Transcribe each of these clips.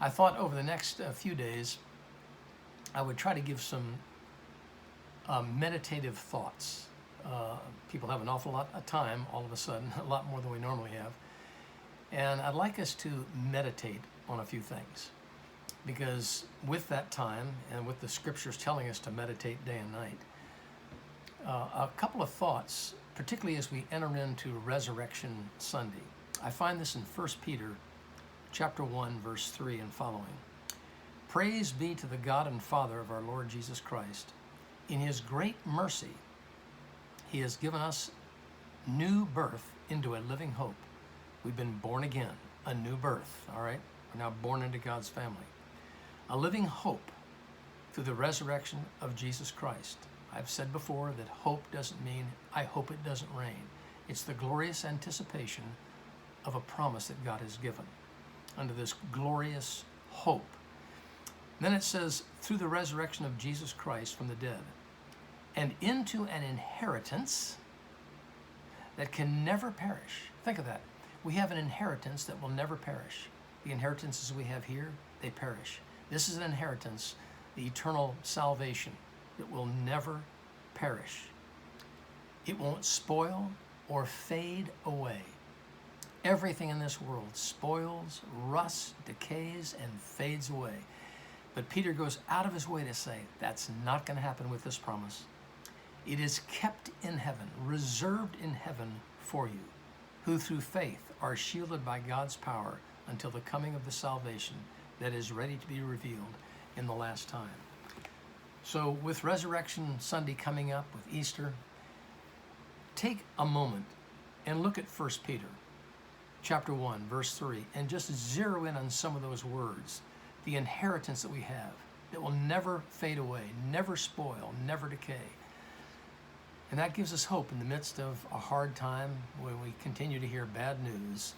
I thought over the next few days I would try to give some meditative thoughts. People have an awful lot of time all of a sudden, a lot more than we normally have. And I'd like us to meditate on a few things, because with that time and with the scriptures telling us to meditate day and night, a couple of thoughts, particularly as we enter into Resurrection Sunday. I find this in 1 Peter chapter 1, verse 3 and following. Praise be to the God and Father of our Lord Jesus Christ. In his great mercy, he has given us new birth into a living hope. We've been born again, a new birth, all right? We're now born into God's family. A living hope through the resurrection of Jesus Christ. I've said before that hope doesn't mean, I hope it doesn't rain. It's the glorious anticipation of a promise that God has given under this glorious hope. Then it says, through the resurrection of Jesus Christ from the dead, and into an inheritance that can never perish. Think of that. We have an inheritance that will never perish. The inheritances we have here, they perish. This is an inheritance, the eternal salvation that will never perish. It won't spoil or fade away. Everything in this world spoils, rusts, decays, and fades away. But Peter goes out of his way to say that's not going to happen with this promise. It is kept in heaven, reserved in heaven for you, who through faith are shielded by God's power until the coming of the salvation that is ready to be revealed in the last time. So with Resurrection Sunday coming up, with Easter, take a moment and look at 1 Peter chapter 1, verse 3, and just zero in on some of those words. The inheritance that we have that will never fade away, never spoil, never decay. And that gives us hope in the midst of a hard time when we continue to hear bad news.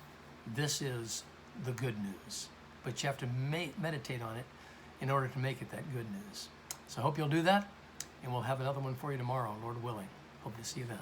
This is the good news. But you have to meditate on it in order to make it that good news. So I hope you'll do that, and we'll have another one for you tomorrow, Lord willing. Hope to see you then.